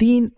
3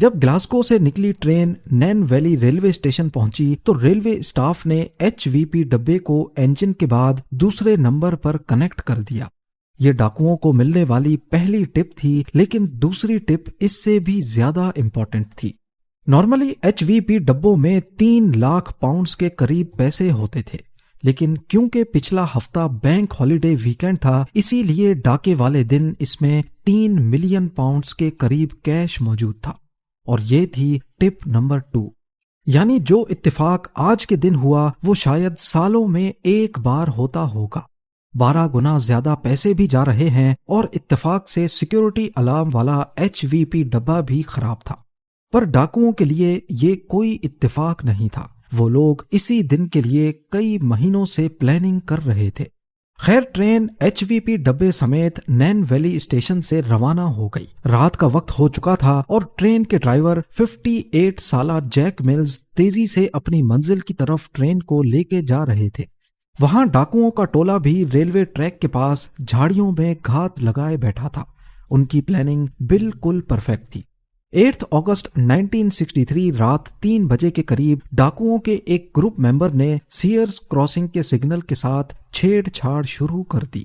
جب گلاسکو سے نکلی ٹرین نین ویلی ریلوے اسٹیشن پہنچی تو ریلوے اسٹاف نے HVP ڈبے کو انجن کے بعد دوسرے نمبر پر کنیکٹ کر دیا۔ یہ ڈاکوؤں کو ملنے والی پہلی ٹپ تھی، لیکن دوسری ٹپ اس سے بھی زیادہ امپورٹنٹ تھی۔ نارملی HVP ڈبوں میں 3 لاکھ پاؤنڈز کے قریب پیسے ہوتے تھے، لیکن کیونکہ پچھلا ہفتہ بینک ہالیڈے ویکینڈ تھا، اسی لیے ڈاکے والے دن اس میں 3 ملین پاؤنڈز کے قریب کیش موجود تھا، اور یہ تھی ٹپ نمبر 2۔ یعنی جو اتفاق آج کے دن ہوا وہ شاید سالوں میں ایک بار ہوتا ہوگا۔ 12 گنا زیادہ پیسے بھی جا رہے ہیں، اور اتفاق سے سیکیورٹی الارم والا HVP ڈبہ بھی خراب تھا۔ پر ڈاکوؤں کے لیے یہ کوئی اتفاق نہیں تھا، وہ لوگ اسی دن کے لیے کئی مہینوں سے پلاننگ کر رہے تھے۔ خیر، ٹرین HVP ڈبے سمیت نین ویلی اسٹیشن سے روانہ ہو گئی۔ رات کا وقت ہو چکا تھا اور ٹرین کے ڈرائیور 58 سالہ جیک ملز تیزی سے اپنی منزل کی طرف ٹرین کو لے کے جا رہے تھے۔ وہاں ڈاکوؤں کا ٹولہ بھی ریلوے ٹریک کے پاس جھاڑیوں میں گھات لگائے بیٹھا تھا۔ ان کی پلاننگ بالکل پرفیکٹ تھی۔ 8 اگست 1963 رات 3 بجے کے قریب ڈاکوؤں کے ایک گروپ ممبر نے سیئرز کراسنگ کے سگنل کے ساتھ چھیڑ چھاڑ شروع کر دی۔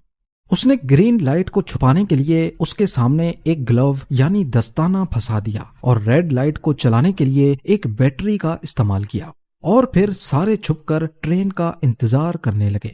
اس نے گرین لائٹ کو چھپانے کے لیے اس کے سامنے ایک گلو یعنی دستانہ پھنسا دیا، اور ریڈ لائٹ کو چلانے کے لیے ایک بیٹری کا استعمال کیا، اور پھر سارے چھپ کر ٹرین کا انتظار کرنے لگے۔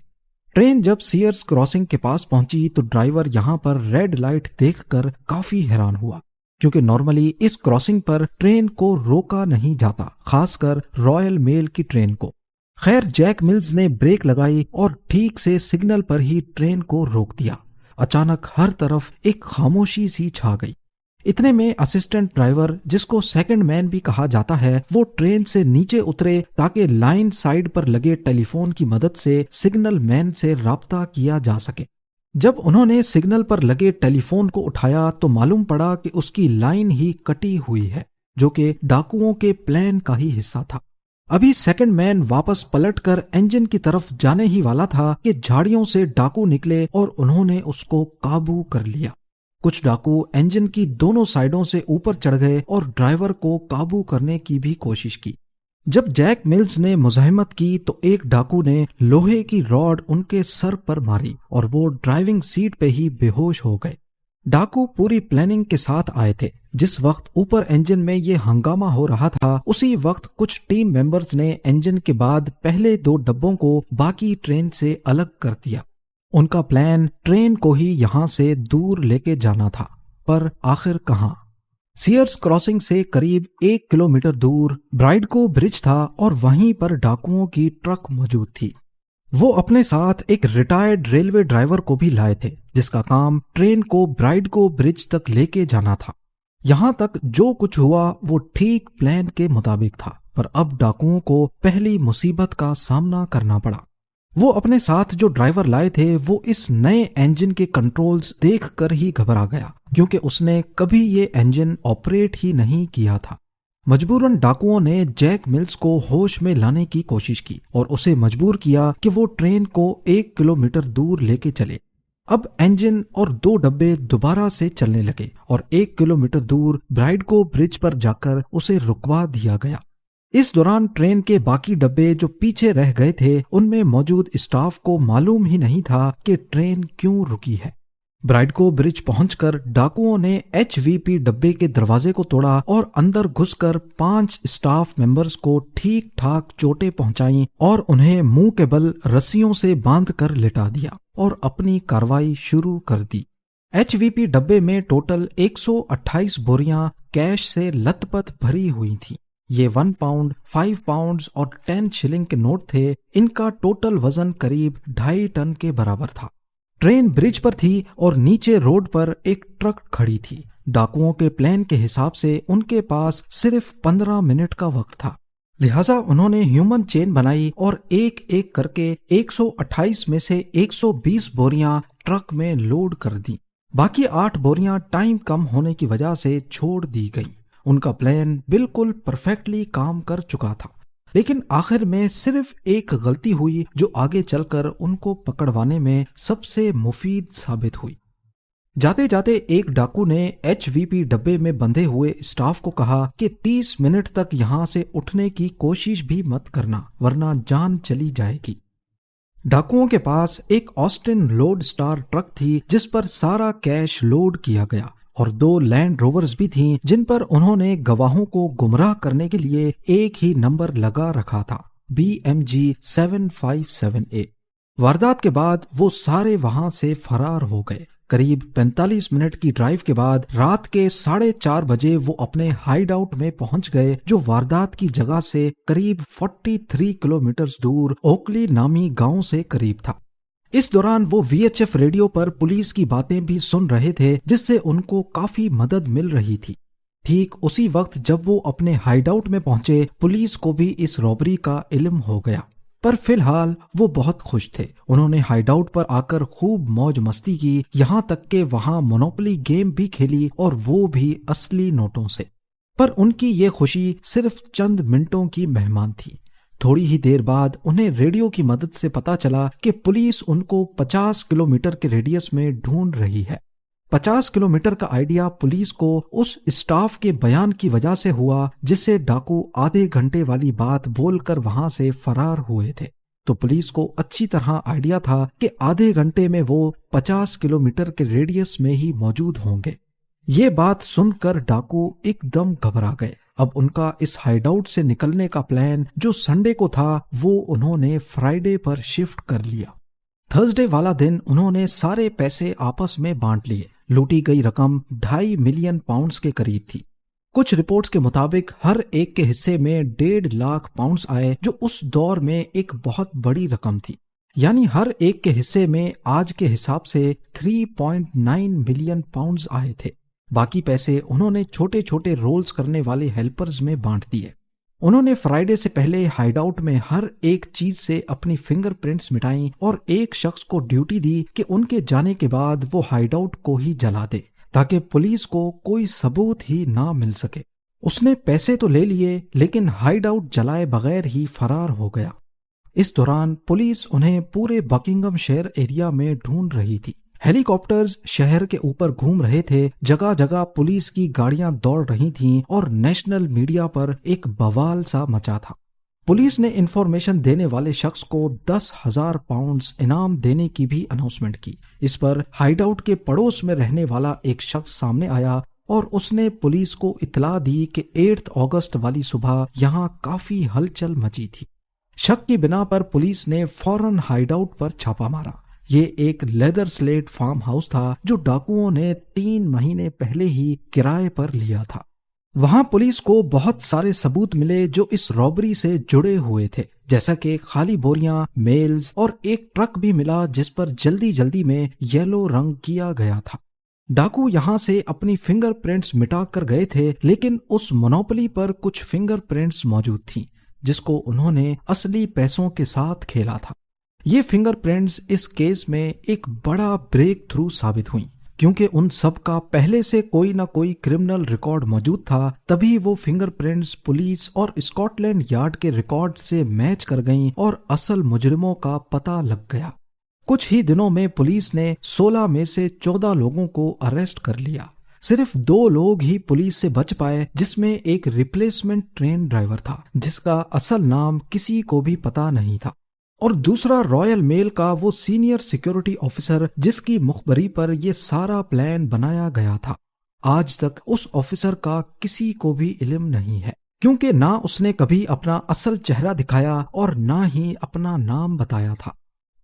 ٹرین جب سیئرز کراسنگ کے پاس پہنچی تو ڈرائیور یہاں پر ریڈ لائٹ دیکھ کر کافی حیران ہوا، کیونکہ نارملی اس کراسنگ پر ٹرین کو روکا نہیں جاتا، خاص کر رائل میل کی ٹرین کو۔ خیر، جیک ملز نے بریک لگائی اور ٹھیک سے سگنل پر ہی ٹرین کو روک دیا۔ اچانک ہر طرف ایک خاموشی سی چھا گئی۔ اتنے میں اسسٹنٹ ڈرائیور، جس کو سیکنڈ مین بھی کہا جاتا ہے، وہ ٹرین سے نیچے اترے تاکہ لائن سائیڈ پر لگے ٹیلی فون کی مدد سے سگنل مین سے رابطہ کیا جا سکے۔ جب انہوں نے سگنل پر لگے ٹیلی فون کو اٹھایا تو معلوم پڑا کہ اس کی لائن ہی کٹی ہوئی ہے، جو کہ ڈاکوؤں کے پلان کا ہی حصہ تھا۔ ابھی سیکنڈ مین واپس پلٹ کر انجن کی طرف جانے ہی والا تھا کہ جھاڑیوں سے ڈاکو نکلے اور انہوں نے اس کو قابو کر لیا۔ کچھ ڈاکو انجن کی دونوں سائیڈوں سے اوپر چڑھ گئے اور ڈرائیور کو قابو کرنے کی بھی کوشش کی۔ جب جیک ملز نے مزاحمت کی تو ایک ڈاکو نے لوہے کی راڈ ان کے سر پر ماری اور وہ ڈرائیونگ سیٹ پہ ہی بے ہوش ہو گئے۔ ڈاکو پوری پلاننگ کے ساتھ آئے تھے۔ جس وقت اوپر انجن میں یہ ہنگامہ ہو رہا تھا، اسی وقت کچھ ٹیم ممبرز نے انجن کے بعد پہلے 2 ڈبوں کو باقی ٹرین سے الگ کر دیا۔ ان کا پلان ٹرین کو ہی یہاں سے دور لے کے جانا تھا، پر آخر کہاں؟ سیئرز کراسنگ سے قریب 1 کلومیٹر دور برائیڈکو برج تھا، اور وہیں پر ڈاکوؤں کی ٹرک موجود تھی۔ وہ اپنے ساتھ ایک ریٹائرڈ ریلوے ڈرائیور کو بھی لائے تھے، جس کا کام ٹرین کو برائیڈکو برج تک لے کے جانا تھا۔ یہاں تک جو کچھ ہوا وہ ٹھیک پلان کے مطابق تھا، پر اب ڈاکوؤں کو پہلی مصیبت کا سامنا کرنا پڑا۔ وہ اپنے ساتھ جو ڈرائیور لائے تھے وہ اس نئے انجن کے کنٹرولز دیکھ کر ہی گھبرا گیا، کیونکہ اس نے کبھی یہ انجن آپریٹ ہی نہیں کیا تھا۔ مجبوراً ڈاکوؤں نے جیک ملز کو ہوش میں لانے کی کوشش کی اور اسے مجبور کیا کہ وہ ٹرین کو 1 کلومیٹر دور لے کے چلے۔ اب انجن اور 2 ڈبے دوبارہ سے چلنے لگے اور 1 کلومیٹر دور برائیڈکو برج پر جا کر اسے رکوا دیا گیا۔ اس دوران ٹرین کے باقی ڈبے جو پیچھے رہ گئے تھے، ان میں موجود اسٹاف کو معلوم ہی نہیں تھا کہ ٹرین کیوں رکی ہے۔ برائیڈکو برج پہنچ کر ڈاکوؤں نے HVP ڈبے کے دروازے کو توڑا اور اندر گھس کر 5 اسٹاف ممبرز کو ٹھیک ٹھاک چوٹیں پہنچائیں اور انہیں منہ کے بل رسیوں سے باندھ کر لٹا دیا اور اپنی کارروائی شروع کر دی۔ HVP ڈبے میں ٹوٹل 128 بوریاں کیش سے لت پت بھری ہوئی تھیں۔ یہ 1 پاؤنڈ، 5 پاؤنڈز اور 10 شلنگ کے نوٹ تھے۔ ان کا ٹوٹل وزن قریب 2.5 ٹن کے برابر تھا۔ ٹرین برج پر تھی اور نیچے روڈ پر ایک ٹرک کھڑی تھی۔ ڈاکوؤں کے پلان کے حساب سے ان کے پاس صرف 15 منٹ کا وقت تھا، لہٰذا انہوں نے ہیومن چین بنائی اور ایک ایک کر کے 128 میں سے 120 بوریاں ٹرک میں لوڈ کر دیں۔ باقی 8 بوریاں ٹائم کم ہونے کی وجہ سے چھوڑ دی گئیں۔ ان کا پلان بالکل پرفیکٹلی کام کر چکا تھا، لیکن آخر میں صرف ایک غلطی ہوئی جو آگے چل کر ان کو پکڑوانے میں سب سے مفید ثابت ہوئی۔ جاتے جاتے ایک ڈاکو نے HVP ڈبے میں بندھے ہوئے اسٹاف کو کہا کہ 30 منٹ تک یہاں سے اٹھنے کی کوشش بھی مت کرنا ورنہ جان چلی جائے گی۔ ڈاکوؤں کے پاس ایک آسٹن لوڈ سٹار ٹرک تھی جس پر سارا کیش لوڈ کیا گیا، اور 2 لینڈ روورز بھی تھیں جن پر انہوں نے گواہوں کو گمراہ کرنے کے لیے ایک ہی نمبر لگا رکھا تھا، BMG 757A۔ واردات کے بعد وہ سارے وہاں سے فرار ہو گئے۔ قریب 45 منٹ کی ڈرائیو کے بعد رات کے 4:30 بجے وہ اپنے ہائیڈ آؤٹ میں پہنچ گئے جو واردات کی جگہ سے قریب 43 کلومیٹرز دور اوکلی نامی گاؤں سے قریب تھا۔ اس دوران وہ VHF ریڈیو پر پولیس کی باتیں بھی سن رہے تھے جس سے ان کو کافی مدد مل رہی تھی۔ ٹھیک اسی وقت جب وہ اپنے ہائیڈ آؤٹ میں پہنچے پولیس کو بھی اس رابری کا علم ہو گیا، پر فی الحال وہ بہت خوش تھے۔ انہوں نے ہائیڈ آؤٹ پر آ کر خوب موج مستی کی، یہاں تک کہ وہاں مونوپلی گیم بھی کھیلی، اور وہ بھی اصلی نوٹوں سے۔ پر ان کی یہ خوشی صرف چند منٹوں کی مہمان تھی۔ تھوڑی ہی دیر بعد انہیں ریڈیو کی مدد سے پتا چلا کہ پولیس ان کو 50 کلومیٹر کے ریڈیس میں ڈھونڈ رہی ہے۔ 50 کلومیٹر کا آئیڈیا پولیس کو اس اسٹاف کے بیان کی وجہ سے ہوا جس سے ڈاکو آدھے گھنٹے والی بات بول کر وہاں سے فرار ہوئے تھے۔ تو پولیس کو اچھی طرح آئیڈیا تھا کہ آدھے گھنٹے میں وہ 50 کلومیٹر کے ریڈیس میں ہی موجود ہوں گے۔ یہ بات سن کر ڈاکو ایک دم گھبرا گئے۔ اب ان کا اس ہائیڈ آؤٹ سے نکلنے کا پلان جو سنڈے کو تھا وہ انہوں نے فرائیڈے پر شفٹ کر لیا۔ تھرسڈے والا دن انہوں نے سارے پیسے آپس میں بانٹ لیے۔ لوٹی گئی رقم 2.5 ملین پاؤنڈز کے قریب تھی۔ کچھ رپورٹس کے مطابق ہر ایک کے حصے میں 1.5 لاکھ پاؤنڈز آئے جو اس دور میں ایک بہت بڑی رقم تھی، یعنی ہر ایک کے حصے میں آج کے حساب سے 3.9 ملین پاؤنڈز آئے تھے۔ باقی پیسے انہوں نے چھوٹے چھوٹے رولز کرنے والے ہیلپرز میں بانٹ دیے۔ انہوں نے فرائیڈے سے پہلے ہائیڈ آؤٹ میں ہر ایک چیز سے اپنی فنگر پرنٹس مٹائیں اور ایک شخص کو ڈیوٹی دی کہ ان کے جانے کے بعد وہ ہائیڈ آؤٹ کو ہی جلا دے تاکہ پولیس کو کوئی ثبوت ہی نہ مل سکے۔ اس نے پیسے تو لے لیے لیکن ہائیڈ آؤٹ جلائے بغیر ہی فرار ہو گیا۔ اس دوران پولیس انہیں پورے بکنگم شہر ایریا میں ڈھونڈ رہی تھی۔ ہیلی کاپٹرز شہر کے اوپر گھوم رہے تھے، جگہ جگہ پولیس کی گاڑیاں دوڑ رہی تھیں اور نیشنل میڈیا پر ایک بوال سا مچا تھا۔ پولیس نے انفارمیشن دینے والے شخص کو 10,000 پاؤنڈز انعام دینے کی بھی اناؤنسمنٹ کی۔ اس پر ہائیڈ آؤٹ کے پڑوس میں رہنے والا ایک شخص سامنے آیا اور اس نے پولیس کو اطلاع دی کہ 8 اگست والی صبح یہاں کافی ہلچل مچی تھی۔ شک کی بنا پر پولیس نے فوراً ہائیڈ آؤٹ پر چھاپا مارا۔ یہ ایک لیدر سلیٹ فارم ہاؤس تھا جو ڈاکوؤں نے 3 مہینے پہلے ہی کرائے پر لیا تھا۔ وہاں پولیس کو بہت سارے ثبوت ملے جو اس رابری سے جڑے ہوئے تھے، جیسا کہ خالی بوریاں، میلز اور ایک ٹرک بھی ملا جس پر جلدی جلدی میں یلو رنگ کیا گیا تھا۔ ڈاکو یہاں سے اپنی فنگر پرنٹس مٹا کر گئے تھے لیکن اس مونوپلی پر کچھ فنگر پرنٹس موجود تھیں جس کو انہوں نے اصلی پیسوں کے ساتھ کھیلا تھا۔ یہ فنگر پرنٹس اس کیس میں ایک بڑا بریک تھرو ثابت ہوئیں کیونکہ ان سب کا پہلے سے کوئی نہ کوئی کرمنل ریکارڈ موجود تھا، تبھی وہ فنگر پرنٹس پولیس اور اسکاٹ لینڈ یارڈ کے ریکارڈ سے میچ کر گئیں اور اصل مجرموں کا پتہ لگ گیا۔ کچھ ہی دنوں میں پولیس نے 16 میں سے 14 لوگوں کو اریسٹ کر لیا۔ صرف 2 لوگ ہی پولیس سے بچ پائے، جس میں ایک ریپلیسمنٹ ٹرین ڈرائیور تھا جس کا اصل نام کسی کو بھی پتہ نہیں تھا، اور دوسرا رائل میل کا وہ سینئر سیکیورٹی آفیسر جس کی مخبری پر یہ سارا پلان بنایا گیا تھا۔ آج تک اس آفیسر کا کسی کو بھی علم نہیں ہے کیونکہ نہ اس نے کبھی اپنا اصل چہرہ دکھایا اور نہ ہی اپنا نام بتایا تھا۔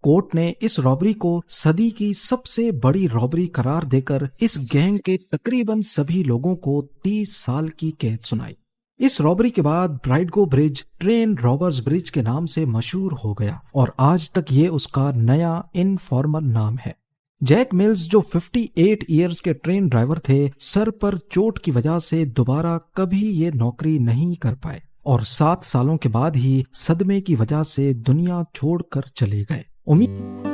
کورٹ نے اس رابری کو صدی کی سب سے بڑی رابری قرار دے کر اس گینگ کے تقریباً سبھی لوگوں کو 30 سال کی قید سنائی۔ اس رابری کے بعد برائڈگو برج ٹرین رابرز برج کے نام سے مشہور ہو گیا اور آج تک یہ اس کا نیا انفارمل نام ہے۔ جیک ملز جو 58 ایئرز کے ٹرین ڈرائیور تھے، سر پر چوٹ کی وجہ سے دوبارہ کبھی یہ نوکری نہیں کر پائے اور 7 سالوں کے بعد ہی صدمے کی وجہ سے دنیا چھوڑ کر چلے گئے۔ امید